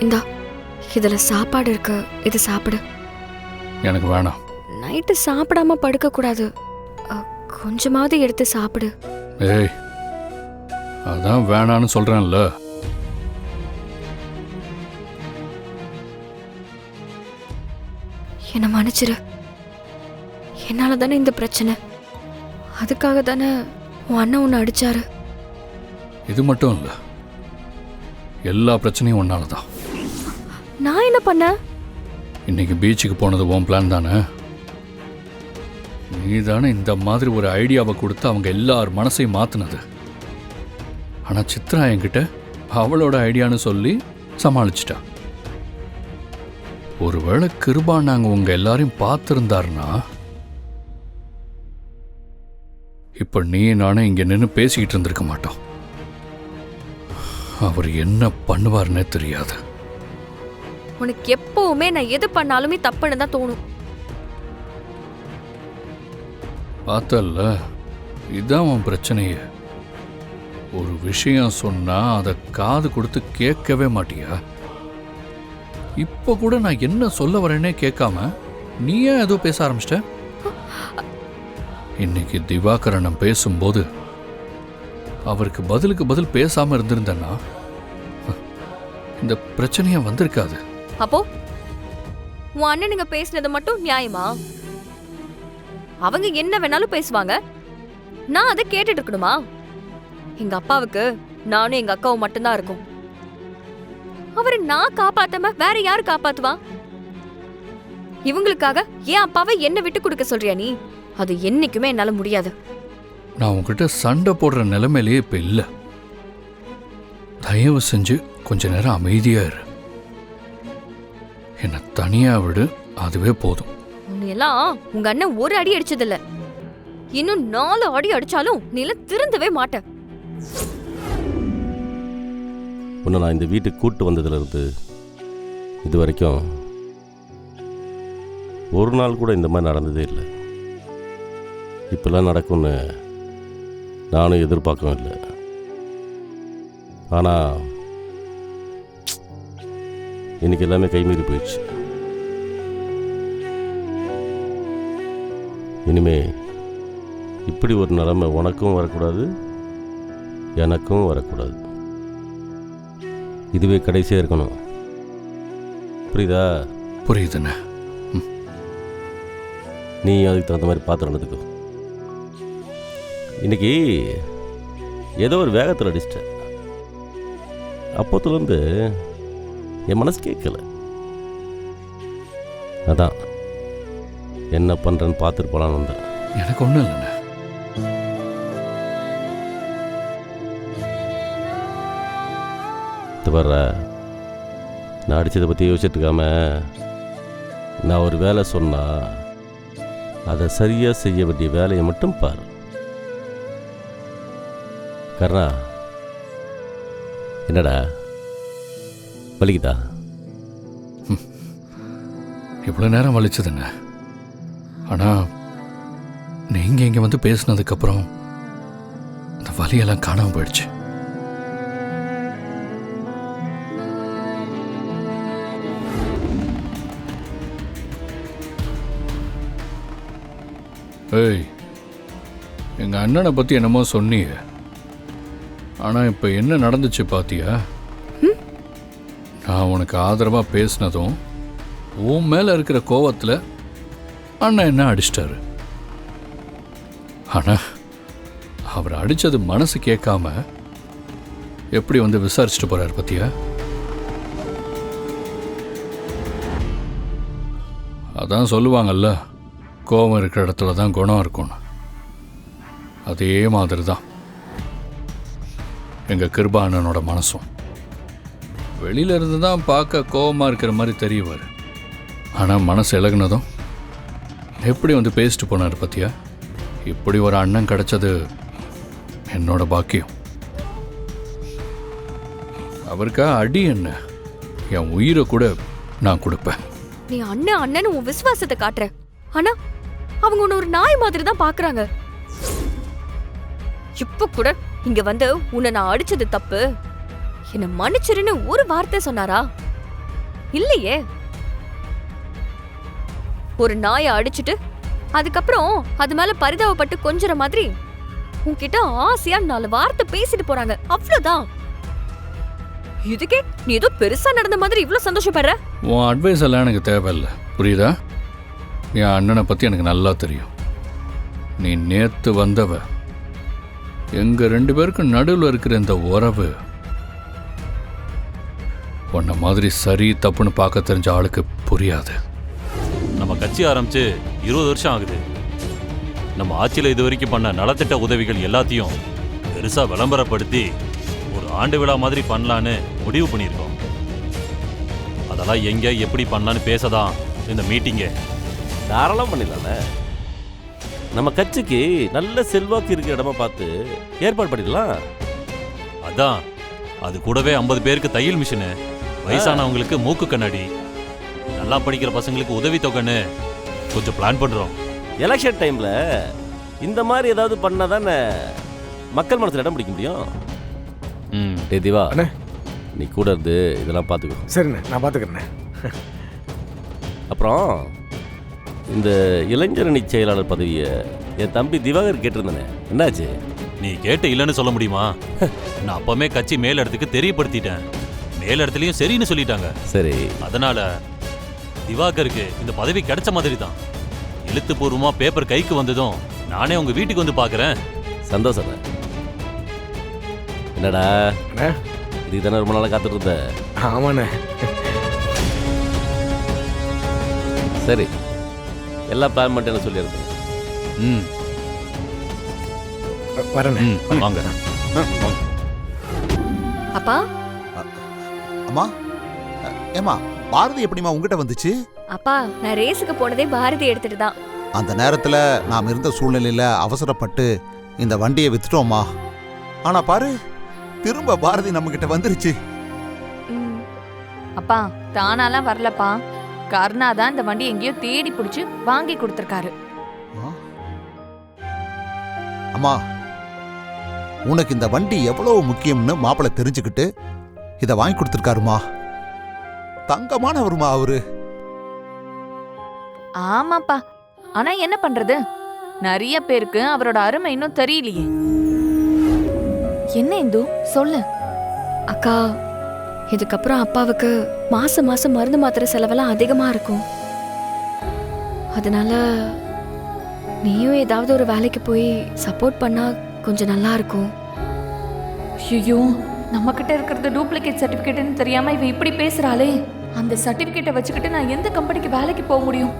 இந்தா இதுல சாப்பாடு இருக்கு, இது சாப்பிடு. எனக்கு வேணாம். நைட்டு சாப்பிடாம படுக்க கூடாது, கொஞ்சமாவது எடுத்து சாப்பிடு. ஏய், அதான் வேணான்னு சொல்றேன்ல. என்ன மன்னிச்சிரு, என்னால தானே இந்த பிரச்சனை, அதுக்காக தானே உன் அண்ணன் உன்னை அடிச்சாரு. இது மட்டும் இல்ல, எல்லா பிரச்சனையும் ஒன்னாலதான். நான் என்ன பண்ண? இன்னைக்கு பீச்சுக்கு போனது உன் பிளான் தானே? நீ தானே இந்த மாதிரி ஒரு ஐடியாவை கொடுத்து அவங்க எல்லார் மனசையும் மாத்தினது. ஆனா சித்ரா என்கிட்ட அவளோட ஐடியான்னு சொல்லி சமாளிச்சிட்டா. ஒருவேளை கிருபா நாங்க உங்க எல்லாரையும் பார்த்திருந்தாருன்னா இப்ப நீ நானே இங்க நின்று பேசிக்கிட்டு இருந்திருக்க மாட்டோம். அவர் என்ன பண்ணுவார்னே தெரியாது. உனக்கு எப்பவுமே நான் எது பண்ணாலுமே தப்புன்னு தான் தோணும். பார்த்தல்ல, இதுதான் உன் பிரச்சனையே. ஒரு விஷயம் சொன்னா அதை காது கொடுத்து கேட்கவே மாட்டியா? இப்ப கூட நான் என்ன சொல்ல வரேன்னே கேட்காம நீ ஏன் ஏதோ பேச ஆரம்பிச்சிட்ட? இன்னைக்கு திவாகரன் பேசும்போது அவருக்கு பதிலுக்கு பதில் பேசாம இருந்திருந்தேன்னா இந்த பிரச்சனையா வந்திருக்காது. அப்போ உன் அண்ணனுங்க பேசினது மட்டும் நியாயமா? அவங்க என்ன வேணாலும் பேசுவாங்க, நான் அதை கேட்டுட்டு இருக்கணுமா? எங்க அப்பாவுக்கு நானும் எங்க அக்காவும் மட்டும்தான் இருக்கும். அவரை நான் காப்பாத்தாம வேற யாரு காப்பாத்துவா? இவங்களுக்காக என் அப்பாவை என்ன விட்டு கொடுக்க சொல்றியா நீ? அது என்னைக்குமே என்னால முடியாது. நான் உங்ககிட்ட சண்டை போடுற நிலைமையிலேயே இப்ப இல்ல. தயவு செஞ்சு கொஞ்ச நேரம் அமைதியா இரு. என்ன தனியா விடு, அதுவே போதும். எல்லாம் உங்க அண்ணன் ஒரு அடி அடிச்சதில்ல, இன்னும் 4 அடி அடிச்சாலும் நீ எல்லாம் திருந்தவே மாட்ட. உன்னை நான் இந்த வீட்டுக்கு கூட்டு வந்ததுலேருந்து இது வரைக்கும் ஒரு நாள் கூட இந்த மாதிரி நடந்ததே இல்லை. இப்பெல்லாம் நடக்கும்னு நானும் எதிர்பார்க்கவும் இல்லை. ஆனால் இன்னைக்கு எல்லாமே கைமீறி போயிடுச்சு. இனிமே இப்படி ஒரு நிலைமை உனக்கும் வரக்கூடாது, எனக்கும் வரக்கூடாது. இதுவே கடைசியாக இருக்கணும். புரியுதா? புரியுதுண்ணே. நீ அதுக்கு தகுந்த மாதிரி பார்த்து நடந்துக்கோ. இன்னைக்கு ஏதோ ஒரு வேகத்தில் அடிச்சிட்ட. அப்போத்துலேருந்து என் மனசு கேட்கல. அதான் என்ன பண்ணுறேன்னு பார்த்துட்டு போகலான்னு வந்தேன். எனக்கு ஒன்றும் இல்லைண்ணே. இது வர்ற நான் அடித்ததை பற்றி யோசிச்சுட்டு இருக்காம, நான் ஒரு வேலை சொன்னால் அதை சரியாக செய்ய வேண்டிய வேலையை மட்டும் பாரு. கர்ணா, என்னடா வலிக்குதா? இவ்வளோ நேரம் வலிச்சதுண்ணே. ஆனால் நீங்கள் இங்கே வந்து பேசினதுக்கப்புறம் அந்த வலியெல்லாம் காணாமல் போயிடுச்சு. ஏய், எங்கள் அண்ணனை பற்றி என்னமோ சொன்னீங்க, ஆனால் இப்போ என்ன நடந்துச்சு பாத்தியா? நான் உனக்கு ஆதரவாக பேசினதும் உன் மேலே இருக்கிற கோவத்தில் அண்ணன் என்ன அடிச்சிட்டாரு. ஆனால் அவர் அடித்தது மனசு கேட்காம எப்படி வந்து விசாரிச்சுட்டு போகிறார் பத்தியா? அதான் சொல்லுவாங்கல்ல, கோபம் இருக்கிற இடத்துல தான் குணம் இருக்கும்னு. அதே மாதிரி தான் எங்கள் கிருபா அண்ணனோட மனசும். வெளியில இருந்து தான் பார்க்க கோபமாக இருக்கிற மாதிரி தெரியவார், ஆனால் மனசு இலகுனதும் எப்படி வந்து பேசிட்டு போனார் பத்தியா? இப்படி ஒரு அண்ணன் கிடைச்சது என்னோட பாக்கியம். அவருக்கா அடி என்ன, என் உயிரை கூட நான் கொடுப்பேன். நீ அண்ணன் அண்ணன் உன் விசுவாசத்தை காட்டுற, ஆனா அவங்க உன்னை ஒரு நாய் மாதிரி தான் பாக்குறாங்க. இப்ப கூட இங்க வந்து உன்னை நான் அடிச்சது தப்பு, என்ன மன்னிச்சிருன்னு ஒரு வார்த்தை சொன்னாரா? இல்லையே. ஒரு நாயை அடிச்சிட்டு அதுக்கப்புறம் அது மேல பரிதாபப்பட்டு கொஞ்சற மாதிரி உன்கிட்ட ஆசையா 4 வார்த்தை பேசிட்டு போறாங்க, அவ்வளவுதான். இதுக்கே நீ ஏதோ பெருசா நடந்த மாதிரி இவ்ளோ சந்தோஷப்படுற? உன் அட்வைஸ் எல்லாம் எனக்கு தேவையில்லை, புரியுதா? என் அண்ணனை பற்றி எனக்கு நல்லா தெரியும். நீ நேத்து வந்தவ, எங்க 2 பேருக்கும் நடுவில் இருக்கிற இந்த உறவு உன்ன மாதிரி சரி தப்புன்னு பார்க்க தெரிஞ்ச ஆளுக்கு புரியாது. நம்ம கட்சி ஆரம்பிச்சு 20 வருஷம் ஆகுது. நம்ம ஆட்சியில் இது வரைக்கும் பண்ண நலத்திட்ட உதவிகள் எல்லாத்தையும் பெருசா விளம்பரப்படுத்தி ஒரு ஆண்டு விழா மாதிரி பண்ணலான்னு முடிவு பண்ணியிருக்கோம். அதெல்லாம் எங்க எப்படி பண்ணலான்னு பேசதான் இந்த மீட்டிங்கே. தாராளம் பண்ணிடலாம்ல. நம்ம கட்சிக்கு நல்ல செல்வாக்கு இருக்கிற இடமா பார்த்து ஏற்பாடு பண்ணிடலாம். அதான் அது கூடவே 50 பேருக்கு தையல் மிஷினு, வயசானவங்களுக்கு மூக்கு கண்ணாடி, நல்லா படிக்கிற பசங்களுக்கு உதவி தொகைன்னு கொஞ்சம் பிளான் பண்றோம். எலெக்ஷன் டைம்ல இந்த மாதிரி ஏதாவது பண்ணா தானே மக்கள் மனசில் இடம் பிடிக்க முடியும். டேய் திவா, நீ கூட இருந்து இதெல்லாம் பார்த்துக்கோ. சரிண்ணே, நான் பார்த்துக்கிறேண்ணே. அப்புறம் இந்த இளைஞரணி செயலாளர் பதவியை என் தம்பி திவாகர் கேட்டிருந்தானே, என்னாச்சு? நீ கேட்டு இல்லைன்னு சொல்ல முடியுமா? நான் அப்பமே கட்சி மேல் இடத்துக்கு தெரியப்படுத்திட்டேன். மேல் இடத்துலயும் சரின்னு சொல்லிட்டாங்க. சரி, அதனால திவாகருக்கு இந்த பதவி கிடைச்ச மாதிரி தான். எழுத்துப்பூர்வமா பேப்பர் கைக்கு வந்ததும் நானே உங்க வீட்டுக்கு வந்து பாக்குறேன். சந்தோஷம். என்னடா அண்ணே, இதுக்கு தானே ரொம்ப நாளாக காத்துட்டு இருந்த? ஆமாண்ணே. சரி, எல்லாம் பிளான் பண்ணிட்டு என்ன சொல்லியிருந்தேன். ம் வரேண்ணே. ம் வாங்க. அப்பா, அம்மா, ஏமா பாரதி எப்படிமா உங்ககிட்ட வந்துச்சு? அப்பா நான் ரேஸுக்கு போனதே பாரதி எடுத்துட்டு தான். அந்த நேரத்துல நாம் இருந்த சூழ்நிலையில அவசரப்பட்டு இந்த வண்டியை வித்துட்டோம்மா. ஆனா பாரு, திரும்ப பாரதி நம்ம கிட்ட வந்துருச்சு. அப்பா தானாலாம் வரலப்பா, கருணா தான் இந்த வண்டி எங்கேயோ தேடி பிடிச்சு வாங்கி கொடுத்துருக்காரு. அம்மா, உனக்கு இந்த வண்டி எவ்வளவு முக்கியம்னு மாப்பிள்ளை தெரிஞ்சுக்கிட்டு இதை வாங்கி கொடுத்துருக்காருமா. தங்கமானவருமா அவரு. ஆமாப்பா, ஆனா என்ன பண்றது, நிறைய பேருக்கு அவரோட அருமை இன்னும் தெரியலையே. என்ன இந்து சொல்லு. அக்கா, இதுக்கப்புறம் அப்பாவுக்கு மாசம் மாசம் மருந்து மாத்திரை செலவெல்லாம் அதிகமா இருக்கும். அதனால நீயும் ஏதாவது ஒரு வேலைக்கு போய் சப்போர்ட் பண்ணா கொஞ்சம் நல்லா இருக்கும். ஐயோ, நம்ம கிட்ட இருக்கிறது டூப்ளிகேட் சர்டிபிகேட்னு தெரியாம இவ இப்படி பேசுறாளே. அந்த சர்டிபிகேட்டை வச்சுக்கிட்டு நான் எந்த கம்பெனிக்கு வேலைக்கு போக முடியும்?